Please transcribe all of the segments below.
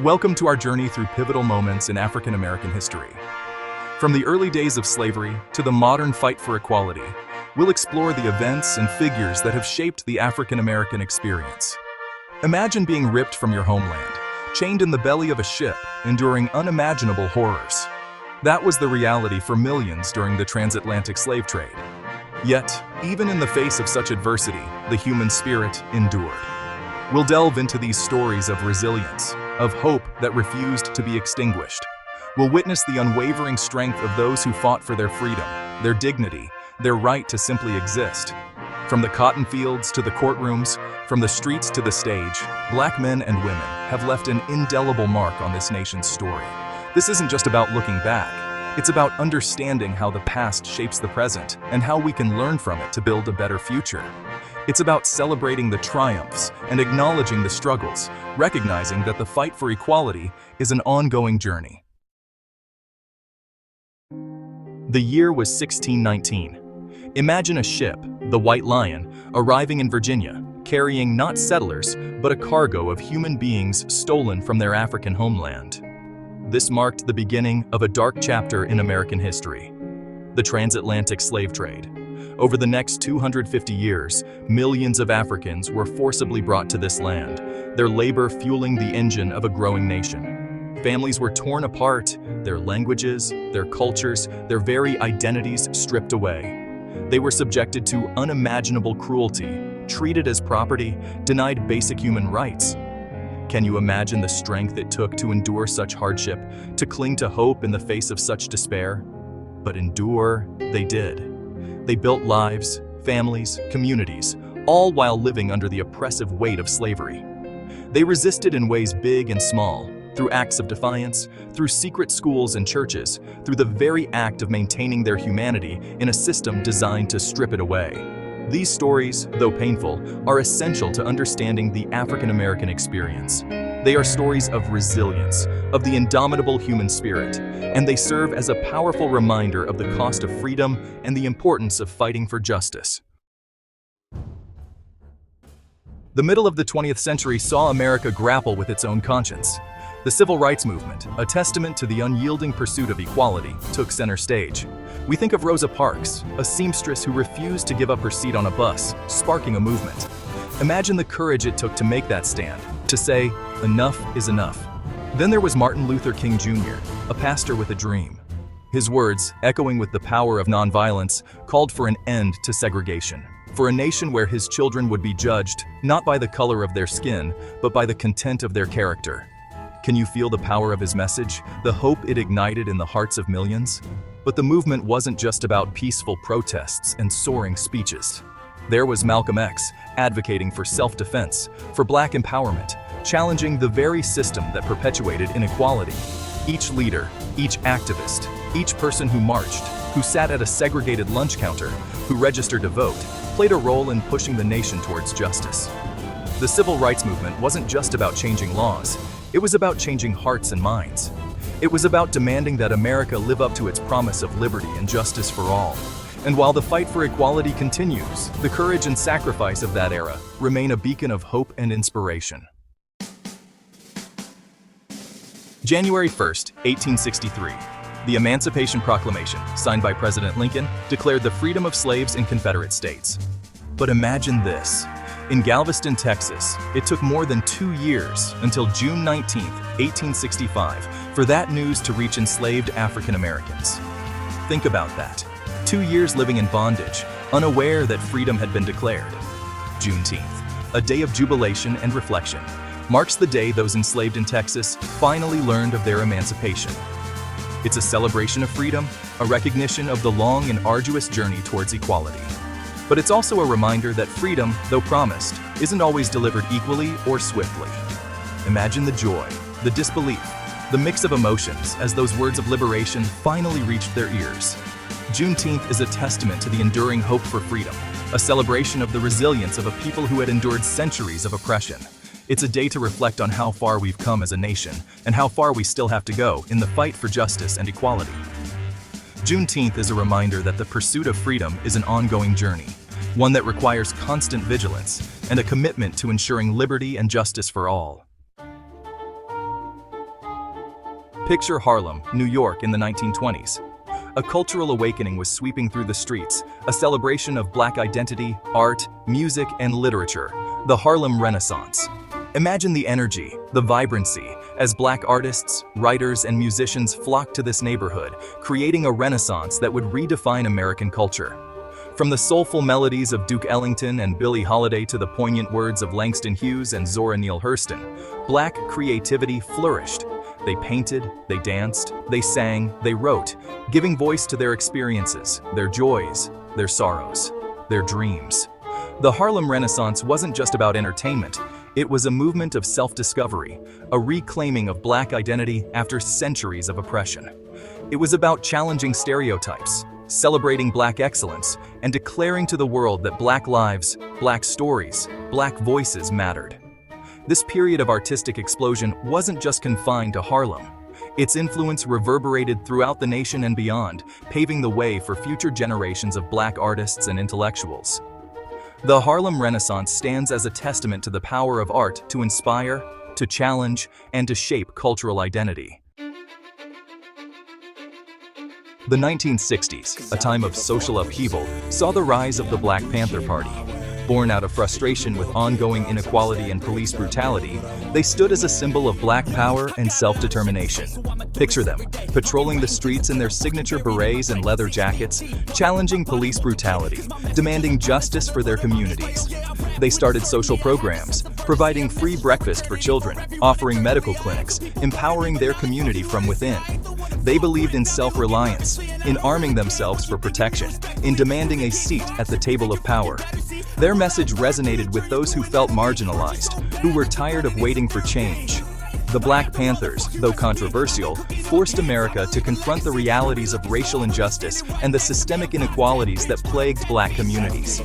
Welcome to our journey through pivotal moments in African American history. From the early days of slavery to the modern fight for equality, we'll explore the events and figures that have shaped the African American experience. Imagine being ripped from your homeland, chained in the belly of a ship, enduring unimaginable horrors. That was the reality for millions during the transatlantic slave trade. Yet, even in the face of such adversity, the human spirit endured. We'll delve into these stories of resilience, of hope that refused to be extinguished. We'll witness the unwavering strength of those who fought for their freedom, their dignity, their right to simply exist. From the cotton fields to the courtrooms, from the streets to the stage, Black men and women have left an indelible mark on this nation's story. This isn't just about looking back. It's about understanding how the past shapes the present and how we can learn from it to build a better future. It's about celebrating the triumphs and acknowledging the struggles, recognizing that the fight for equality is an ongoing journey. The year was 1619. Imagine a ship, the White Lion, arriving in Virginia, carrying not settlers, but a cargo of human beings stolen from their African homeland. This marked the beginning of a dark chapter in American history, the transatlantic slave trade. Over the next 250 years, millions of Africans were forcibly brought to this land, their labor fueling the engine of a growing nation. Families were torn apart, their languages, their cultures, their very identities stripped away. They were subjected to unimaginable cruelty, treated as property, denied basic human rights. Can you imagine the strength it took to endure such hardship, to cling to hope in the face of such despair? But endure, they did. They built lives, families, communities, all while living under the oppressive weight of slavery. They resisted in ways big and small, through acts of defiance, through secret schools and churches, through the very act of maintaining their humanity in a system designed to strip it away. These stories, though painful, are essential to understanding the African American experience. They are stories of resilience, of the indomitable human spirit, and they serve as a powerful reminder of the cost of freedom and the importance of fighting for justice. The middle of the 20th century saw America grapple with its own conscience. The Civil Rights Movement, a testament to the unyielding pursuit of equality, took center stage. We think of Rosa Parks, a seamstress who refused to give up her seat on a bus, sparking a movement. Imagine the courage it took to make that stand, to say, "Enough is enough." Then there was Martin Luther King Jr., a pastor with a dream. His words, echoing with the power of nonviolence, called for an end to segregation, for a nation where his children would be judged not by the color of their skin, but by the content of their character. Can you feel the power of his message, the hope it ignited in the hearts of millions? But the movement wasn't just about peaceful protests and soaring speeches. There was Malcolm X, advocating for self-defense, for Black empowerment, challenging the very system that perpetuated inequality. Each leader, each activist, each person who marched, who sat at a segregated lunch counter, who registered to vote, played a role in pushing the nation towards justice. The Civil Rights Movement wasn't just about changing laws. It was about changing hearts and minds. It was about demanding that America live up to its promise of liberty and justice for all. And while the fight for equality continues, the courage and sacrifice of that era remain a beacon of hope and inspiration. January 1st, 1863. The Emancipation Proclamation, signed by President Lincoln, declared the freedom of slaves in Confederate states. But imagine this. In Galveston, Texas, it took more than 2 years until June 19, 1865, for that news to reach enslaved African Americans. Think about that. 2 years living in bondage, unaware that freedom had been declared. Juneteenth, a day of jubilation and reflection, marks the day those enslaved in Texas finally learned of their emancipation. It's a celebration of freedom, a recognition of the long and arduous journey towards equality. But it's also a reminder that freedom, though promised, isn't always delivered equally or swiftly. Imagine the joy, the disbelief, the mix of emotions as those words of liberation finally reached their ears. Juneteenth is a testament to the enduring hope for freedom, a celebration of the resilience of a people who had endured centuries of oppression. It's a day to reflect on how far we've come as a nation and how far we still have to go in the fight for justice and equality. Juneteenth is a reminder that the pursuit of freedom is an ongoing journey, one that requires constant vigilance and a commitment to ensuring liberty and justice for all. Picture Harlem, New York in the 1920s. A cultural awakening was sweeping through the streets, a celebration of Black identity, art, music, and literature, the Harlem Renaissance. Imagine the energy, the vibrancy, as Black artists, writers, and musicians flocked to this neighborhood, creating a renaissance that would redefine American culture. From the soulful melodies of Duke Ellington and Billie Holiday to the poignant words of Langston Hughes and Zora Neale Hurston, Black creativity flourished. They painted, they danced, they sang, they wrote, giving voice to their experiences, their joys, their sorrows, their dreams. The Harlem Renaissance wasn't just about entertainment. It was a movement of self-discovery, a reclaiming of Black identity after centuries of oppression. It was about challenging stereotypes, celebrating Black excellence, and declaring to the world that Black lives, Black stories, Black voices mattered. This period of artistic explosion wasn't just confined to Harlem. Its influence reverberated throughout the nation and beyond, paving the way for future generations of Black artists and intellectuals. The Harlem Renaissance stands as a testament to the power of art to inspire, to challenge, and to shape cultural identity. The 1960s, a time of social upheaval, saw the rise of the Black Panther Party. Born out of frustration with ongoing inequality and police brutality, they stood as a symbol of Black power and self-determination. Picture them, patrolling the streets in their signature berets and leather jackets, challenging police brutality, demanding justice for their communities. They started social programs, providing free breakfast for children, offering medical clinics, empowering their community from within. They believed in self-reliance, in arming themselves for protection, in demanding a seat at the table of power. Their message resonated with those who felt marginalized, who were tired of waiting for change. The Black Panthers, though controversial, forced America to confront the realities of racial injustice and the systemic inequalities that plagued Black communities.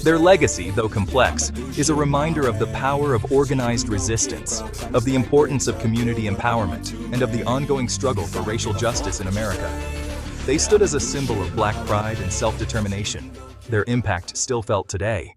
Their legacy, though complex, is a reminder of the power of organized resistance, of the importance of community empowerment, and of the ongoing struggle for racial justice in America. They stood as a symbol of Black pride and self-determination. Their impact still felt today.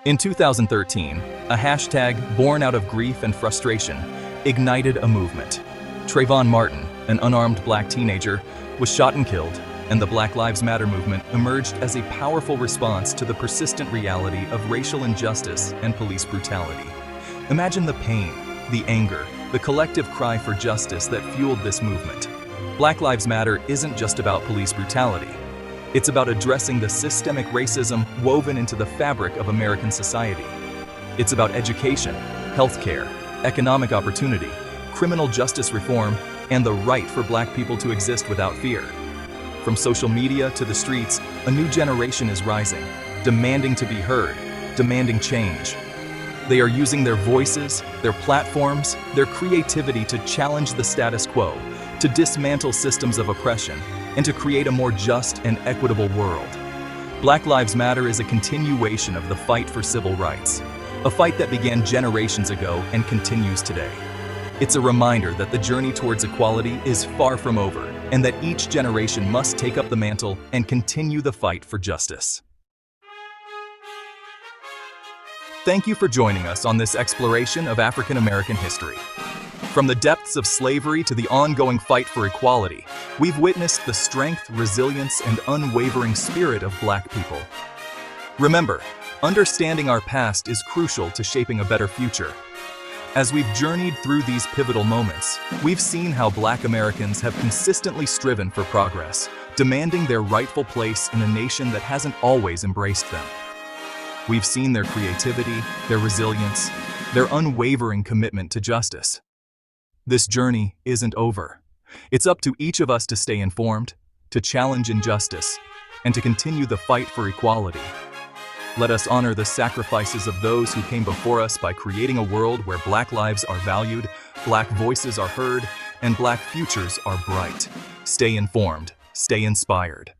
In 2013, a hashtag born out of grief and frustration ignited a movement. Trayvon Martin, an unarmed Black teenager, was shot and killed, and the Black Lives Matter movement emerged as a powerful response to the persistent reality of racial injustice and police brutality. Imagine the pain, the anger, the collective cry for justice that fueled this movement. Black Lives Matter isn't just about police brutality. It's about addressing the systemic racism woven into the fabric of American society. It's about education, healthcare, economic opportunity, criminal justice reform, and the right for Black people to exist without fear. From social media to the streets, a new generation is rising, demanding to be heard, demanding change. They are using their voices, their platforms, their creativity to challenge the status quo, to dismantle systems of oppression, and to create a more just and equitable world. Black Lives Matter is a continuation of the fight for civil rights, a fight that began generations ago and continues today. It's a reminder that the journey towards equality is far from over, and that each generation must take up the mantle and continue the fight for justice. Thank you for joining us on this exploration of African American history. From the depths of slavery to the ongoing fight for equality, we've witnessed the strength, resilience, and unwavering spirit of Black people. Remember, understanding our past is crucial to shaping a better future. As we've journeyed through these pivotal moments, we've seen how Black Americans have consistently striven for progress, demanding their rightful place in a nation that hasn't always embraced them. We've seen their creativity, their resilience, their unwavering commitment to justice. This journey isn't over. It's up to each of us to stay informed, to challenge injustice, and to continue the fight for equality. Let us honor the sacrifices of those who came before us by creating a world where Black lives are valued, Black voices are heard, and Black futures are bright. Stay informed, stay inspired,